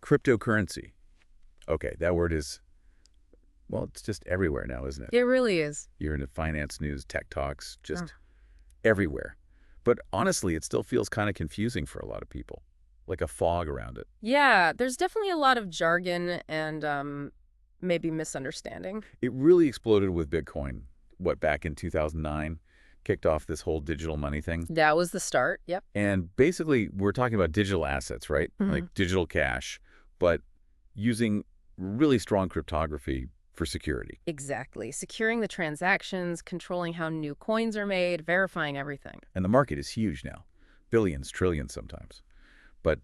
Cryptocurrency. Okay, that word is, well, it's just everywhere now, isn't it? It really is. You're in the finance news, tech talks, just everywhere. But honestly, it still feels kind of confusing for a lot of people, like a fog around it. Yeah, there's definitely a lot of jargon and maybe misunderstanding. It really exploded with Bitcoin, back in 2009, kicked off this whole digital money thing. That was the start, yep. And basically, we're talking about digital assets, right? Like digital cash, but using really strong cryptography for security. Exactly. Securing the transactions, controlling how new coins are made, verifying everything. And the market is huge now. Billions, trillions sometimes. But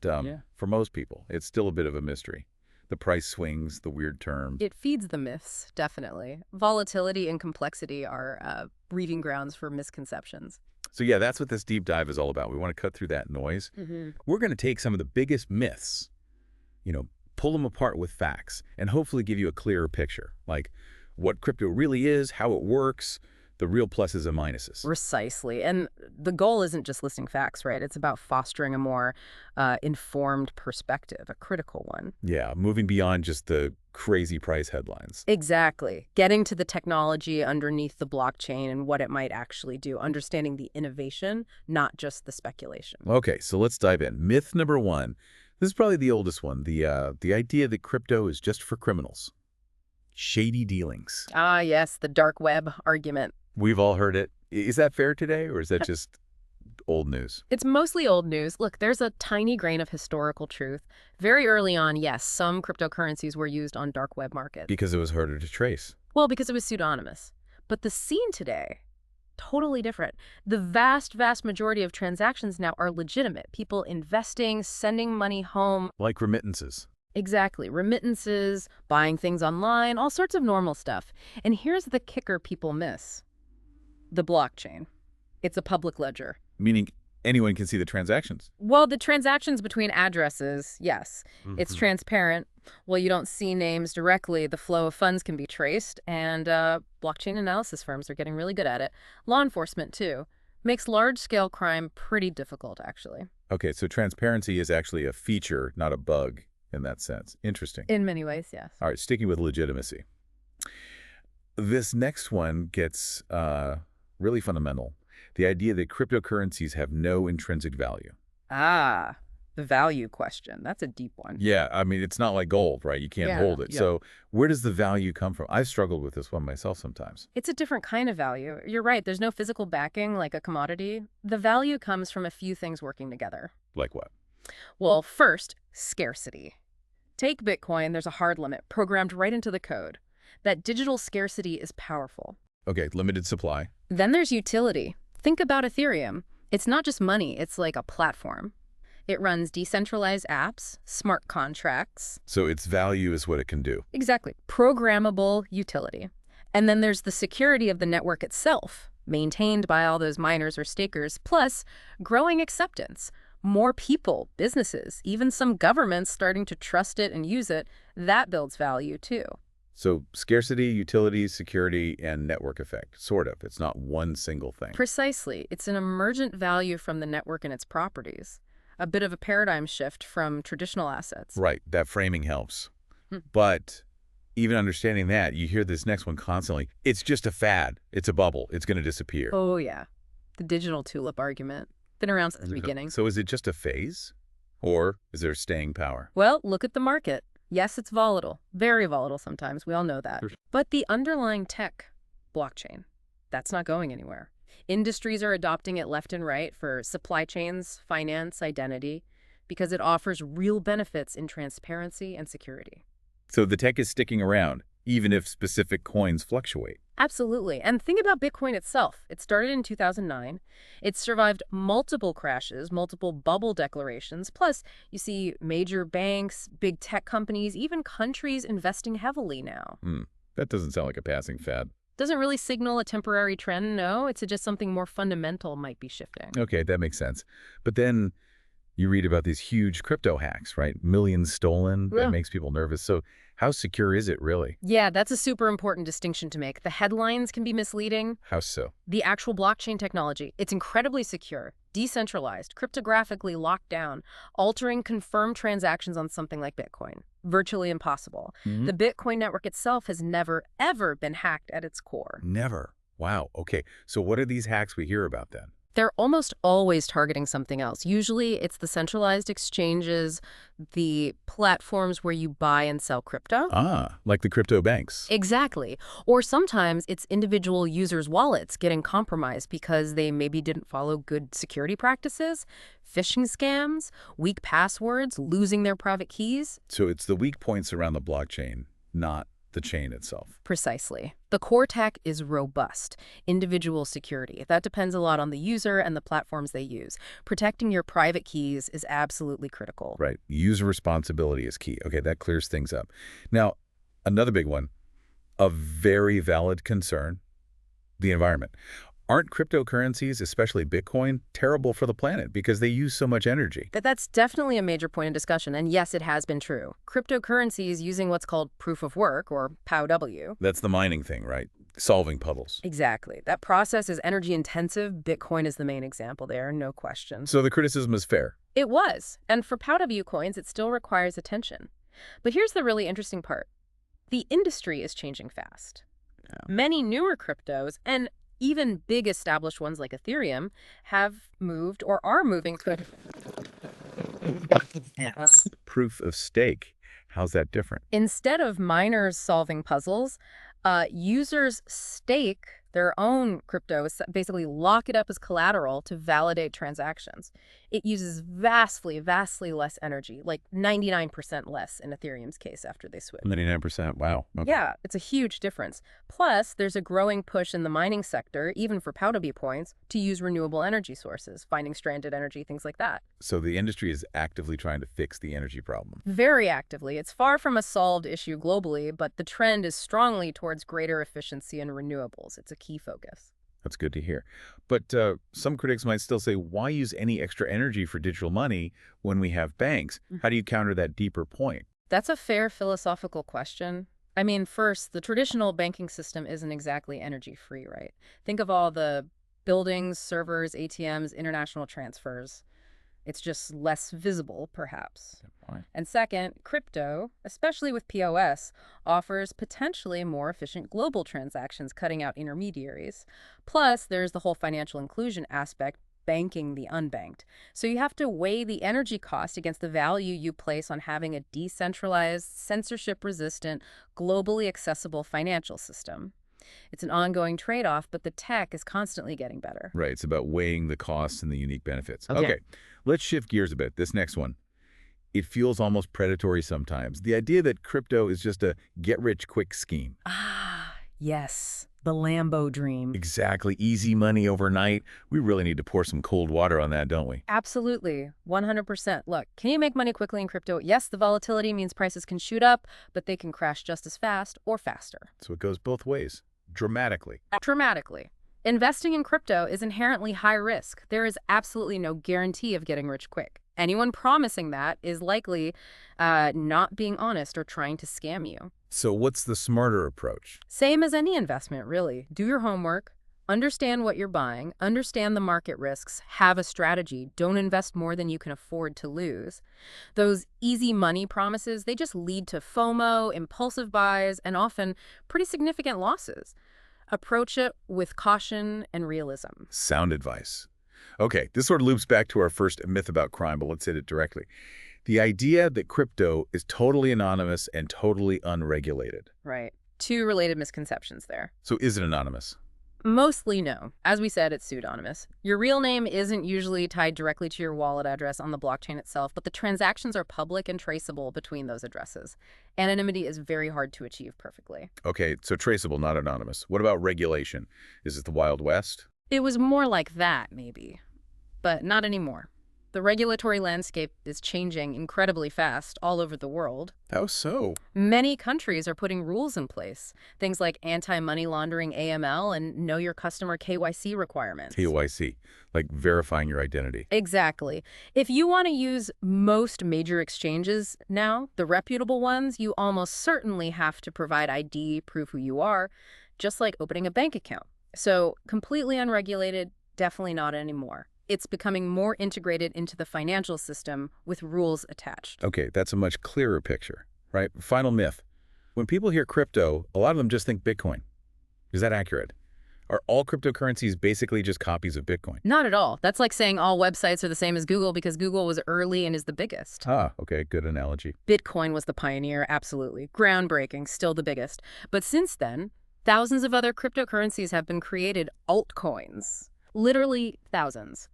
for most people, it's still a bit of a mystery. The price swings, the weird terms. It feeds the myths, definitely. Volatility and complexity are breeding grounds for misconceptions. So yeah, that's what this deep dive is all about. We want to cut through that noise. We're going to take some of the biggest myths, pull them apart with facts, and hopefully give you a clearer picture, like what crypto really is, how it works, the real pluses and minuses. Precisely. And the goal isn't just listing facts, right? It's about fostering a more informed perspective, a critical one. Yeah, moving beyond just the crazy price headlines. Exactly. Getting to the technology underneath the blockchain and what it might actually do, understanding the innovation, not just the speculation. Okay, so let's dive in. Myth number one. This is probably the oldest one, the idea that crypto is just for criminals. Shady dealings. Ah, yes, the dark web argument. We've all heard it. Is that fair today, or is that just old news? It's mostly old news. Look, there's a tiny grain of historical truth. Very early on, yes, some cryptocurrencies were used on dark web markets. Because it was harder to trace. Well, because it was pseudonymous. But the scene today, totally different. The vast, vast majority of transactions now are legitimate. People investing, sending money home. Like remittances. Exactly. Remittances, buying things online, all sorts of normal stuff. And here's the kicker people miss. The blockchain. It's a public ledger. Meaning anyone can see the transactions. Well, the transactions between addresses, yes. It's transparent. Well, you don't see names directly. The flow of funds can be traced, and blockchain analysis firms are getting really good at it. Law enforcement, too. Makes large-scale crime pretty difficult, actually. Okay, so transparency is actually a feature, not a bug in that sense. Interesting. In many ways, yes. All right, sticking with legitimacy. This next one gets really fundamental. The idea that cryptocurrencies have no intrinsic value. Ah, the value question. That's a deep one. Yeah, I mean, it's not like gold, right? You can't hold it. Yeah. So where does the value come from? I've struggled with this one myself sometimes. It's a different kind of value. You're right. There's no physical backing like a commodity. The value comes from a few things working together. Like what? Well, first, scarcity. Take Bitcoin. There's a hard limit programmed right into the code. That digital scarcity is powerful. Okay, limited supply. Then there's utility. Think about Ethereum. It's not just money. It's like a platform. It runs decentralized apps, smart contracts. So its value is what it can do. Exactly. Programmable utility. And then there's the security of the network itself, maintained by all those miners or stakers, plus growing acceptance. More people, businesses, even some governments starting to trust it and use it. That builds value, too. So scarcity, utility, security, and network effect, sort of. It's not one single thing. Precisely. It's an emergent value from the network and its properties. A bit of a paradigm shift from traditional assets. Right. That framing helps. But even understanding that, you hear this next one constantly. It's just a fad. It's a bubble. It's going to disappear. Oh, yeah. The digital tulip argument. Been around since the beginning. So is it just a phase? Or is there staying power? Well, look at the market. Yes, it's volatile. Very volatile sometimes. We all know that. But the underlying tech, blockchain, that's not going anywhere. Industries are adopting it left and right for supply chains, finance, identity, because it offers real benefits in transparency and security. So the tech is sticking around, even if specific coins fluctuate. Absolutely. And think about Bitcoin itself. It started in 2009. It's survived multiple crashes, multiple bubble declarations. Plus, you see major banks, big tech companies, even countries investing heavily now. That doesn't sound like a passing fad. Doesn't really signal a temporary trend, no. It suggests something more fundamental might be shifting. Okay, that makes sense. But then you read about these huge crypto hacks, right? Millions stolen. That makes people nervous. So how secure is it really? Yeah, that's a super important distinction to make. The headlines can be misleading. How so? The actual blockchain technology, it's incredibly secure. decentralized, cryptographically locked down, altering confirmed transactions on something like Bitcoin. Virtually impossible. The Bitcoin network itself has never, ever been hacked at its core. Never. Wow. Okay. So what are these hacks we hear about then? They're almost always targeting something else. Usually it's the centralized exchanges, the platforms where you buy and sell crypto. Ah, like the crypto banks. Exactly. Or sometimes it's individual users' wallets getting compromised because they maybe didn't follow good security practices, phishing scams, weak passwords, losing their private keys. So it's the weak points around the blockchain, not the chain itself. Precisely. The core tech is robust. Individual security. That depends a lot on the user and the platforms they use. Protecting your private keys is absolutely critical. Right. User responsibility is key. Okay, that clears things up. Now, another big one, a very valid concern, the environment. Aren't cryptocurrencies, especially Bitcoin, terrible for the planet because they use so much energy? That's definitely a major point of discussion, and yes, it has been true. Cryptocurrencies using what's called proof of work, or POW. That's the mining thing, right? Solving puzzles. Exactly. That process is energy intensive. Bitcoin is the main example there, no question. So the criticism is fair. It was. And for POW coins, it still requires attention. But here's the really interesting part. The industry is changing fast. Yeah. Many newer cryptos, and even big established ones like Ethereum, have moved or are moving to Proof of stake. How's that different? Instead of miners solving puzzles, users stake their own crypto, basically lock it up as collateral to validate transactions. It uses vastly, vastly less energy, like 99% less in Ethereum's case after they switch. 99%. Wow. Okay. Yeah, it's a huge difference. Plus, there's a growing push in the mining sector, even for POW points, to use renewable energy sources, finding stranded energy, things like that. So the industry is actively trying to fix the energy problem. Very actively. It's far from a solved issue globally, but the trend is strongly towards greater efficiency in renewables. It's a key focus. That's good to hear. But some critics might still say, why use any extra energy for digital money when we have banks? How do you counter that deeper point? That's a fair philosophical question. I mean, first, the traditional banking system isn't exactly energy-free, right? Think of all the buildings, servers, ATMs, international transfers. It's just less visible, perhaps. And second, crypto, especially with POS, offers potentially more efficient global transactions, cutting out intermediaries. Plus, there's the whole financial inclusion aspect, banking the unbanked. So you have to weigh the energy cost against the value you place on having a decentralized, censorship-resistant, globally accessible financial system. It's an ongoing trade-off, but the tech is constantly getting better. Right. It's about weighing the costs and the unique benefits. Okay. Let's shift gears a bit. This next one. It feels almost predatory sometimes. The idea that crypto is just a get-rich-quick scheme. Ah, yes. The Lambo dream. Exactly. Easy money overnight. We really need to pour some cold water on that, don't we? Absolutely. 100%. Look, can you make money quickly in crypto? Yes, the volatility means prices can shoot up, but they can crash just as fast or faster. So it goes both ways. Dramatically. Dramatically. Investing in crypto is inherently high risk. There is absolutely no guarantee of getting rich quick. Anyone promising that is likely not being honest or trying to scam you. So what's the smarter approach? Same as any investment, really. Do your homework, understand what you're buying, understand the market risks, have a strategy. Don't invest more than you can afford to lose. Those easy money promises, they just lead to FOMO, impulsive buys, and often pretty significant losses. Approach it with caution and realism. Sound advice. Okay, this sort of loops back to our first myth about crime, but let's hit it directly. The idea that crypto is totally anonymous and totally unregulated. Right. Two related misconceptions there. So is it anonymous? Mostly no. As we said, it's pseudonymous. Your real name isn't usually tied directly to your wallet address on the blockchain itself, but the transactions are public and traceable between those addresses. Anonymity is very hard to achieve perfectly. Okay, so traceable, not anonymous. What about regulation? Is it the Wild West? It was more like that, maybe. But not anymore. The regulatory landscape is changing incredibly fast all over the world. How so? Many countries are putting rules in place. Things like anti-money laundering AML and know your customer KYC requirements. KYC, like verifying your identity. Exactly. If you want to use most major exchanges now, the reputable ones, you almost certainly have to provide ID, prove who you are, just like opening a bank account. So completely unregulated, definitely not anymore. It's becoming more integrated into the financial system with rules attached. Okay, that's a much clearer picture, right? Final myth. When people hear crypto, a lot of them just think Bitcoin. Is that accurate? Are all cryptocurrencies basically just copies of Bitcoin? Not at all. That's like saying all websites are the same as Google because Google was early and is the biggest. Ah, okay, good analogy. Bitcoin was the pioneer, absolutely. Groundbreaking, still the biggest. But since then, thousands of other cryptocurrencies have been created, altcoins. Literally thousands.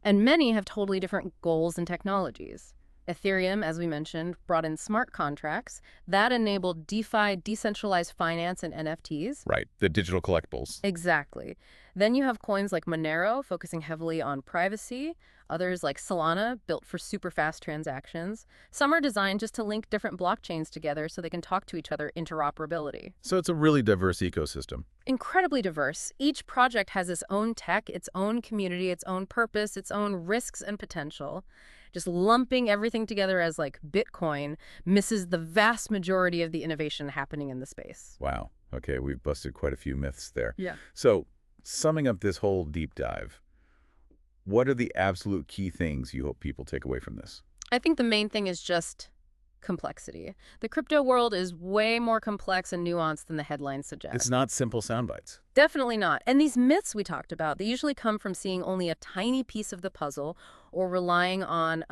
And many have totally different goals and technologies. Ethereum, as we mentioned, brought in smart contracts. That enabled DeFi, decentralized finance, and NFTs. Right, the digital collectibles. Exactly. Then you have coins like Monero, focusing heavily on privacy. Others like Solana, built for super fast transactions. Some are designed just to link different blockchains together so they can talk to each other, interoperability. So it's a really diverse ecosystem. Incredibly diverse. Each project has its own tech, its own community, its own purpose, its own risks and potential. Just lumping everything together as like Bitcoin misses the vast majority of the innovation happening in the space. Wow. Okay, we've busted quite a few myths there. Yeah. So, summing up this whole deep dive, what are the absolute key things you hope people take away from this? I think the main thing is just complexity. The crypto world is way more complex and nuanced than the headlines suggest. It's not simple sound bites. Definitely not. And these myths we talked about, they usually come from seeing only a tiny piece of the puzzle or relying on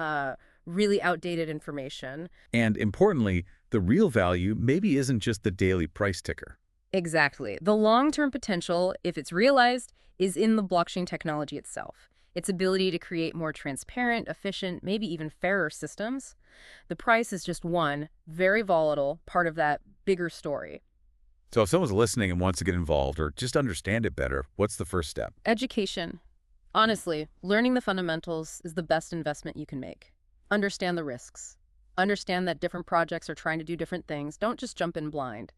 really outdated information. And importantly, the real value maybe isn't just the daily price ticker. Exactly. The long-term potential, if it's realized, is in the blockchain technology itself. Its ability to create more transparent, efficient, maybe even fairer systems. The price is just one, very volatile, part of that bigger story. So if someone's listening and wants to get involved or just understand it better, what's the first step? Education. Honestly, learning the fundamentals is the best investment you can make. Understand the risks. Understand that different projects are trying to do different things. Don't just jump in blind.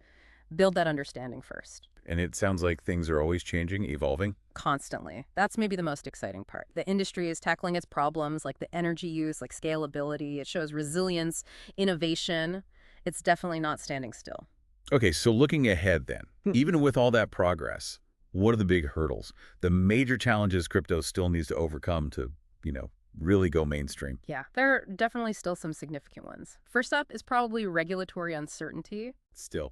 Build that understanding first. And it sounds like things are always changing, evolving. Constantly. That's maybe the most exciting part. The industry is tackling its problems, like the energy use, like scalability. It shows resilience, innovation. It's definitely not standing still. Okay, so looking ahead then, even with all that progress, what are the big hurdles? The major challenges crypto still needs to overcome to, really go mainstream? Yeah, there are definitely still some significant ones. First up is probably regulatory uncertainty. Still.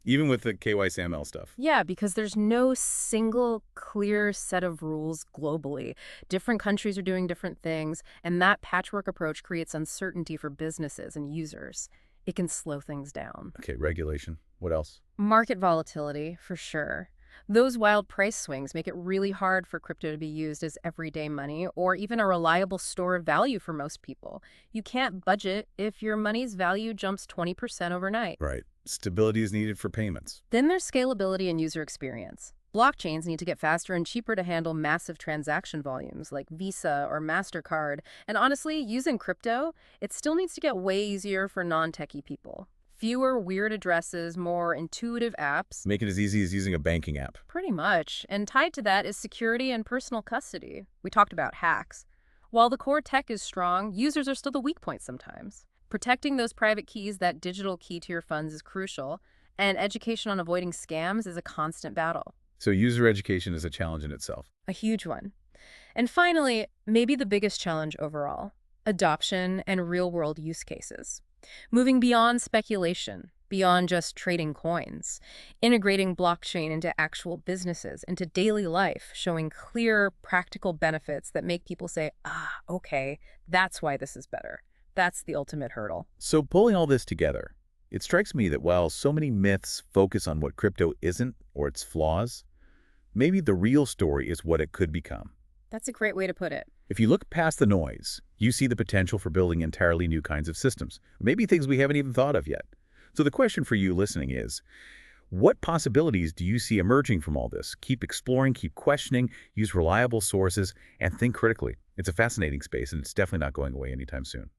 Even with the KYC-ML stuff. Yeah, because there's no single clear set of rules globally. Different countries are doing different things, and that patchwork approach creates uncertainty for businesses and users. It can slow things down. Okay, regulation. What else? Market volatility, for sure. Those wild price swings make it really hard for crypto to be used as everyday money or even a reliable store of value for most people. You can't budget if your money's value jumps 20% overnight. Right. Stability is needed for payments. Then there's scalability and user experience. Blockchains need to get faster and cheaper to handle massive transaction volumes like Visa or MasterCard. And honestly, using crypto, it still needs to get way easier for non-techie people. Fewer weird addresses, more intuitive apps. Make it as easy as using a banking app. Pretty much. And tied to that is security and personal custody. We talked about hacks. While the core tech is strong, users are still the weak point sometimes. Protecting those private keys, that digital key to your funds, is crucial. And education on avoiding scams is a constant battle. So user education is a challenge in itself. A huge one. And finally, maybe the biggest challenge overall, adoption and real-world use cases. Moving beyond speculation, beyond just trading coins, integrating blockchain into actual businesses, into daily life, showing clear, practical benefits that make people say, okay, that's why this is better. That's the ultimate hurdle. So pulling all this together, it strikes me that while so many myths focus on what crypto isn't or its flaws, maybe the real story is what it could become. That's a great way to put it. If you look past the noise, you see the potential for building entirely new kinds of systems, maybe things we haven't even thought of yet. So the question for you listening is, what possibilities do you see emerging from all this? Keep exploring, keep questioning, use reliable sources, and think critically. It's a fascinating space, and it's definitely not going away anytime soon.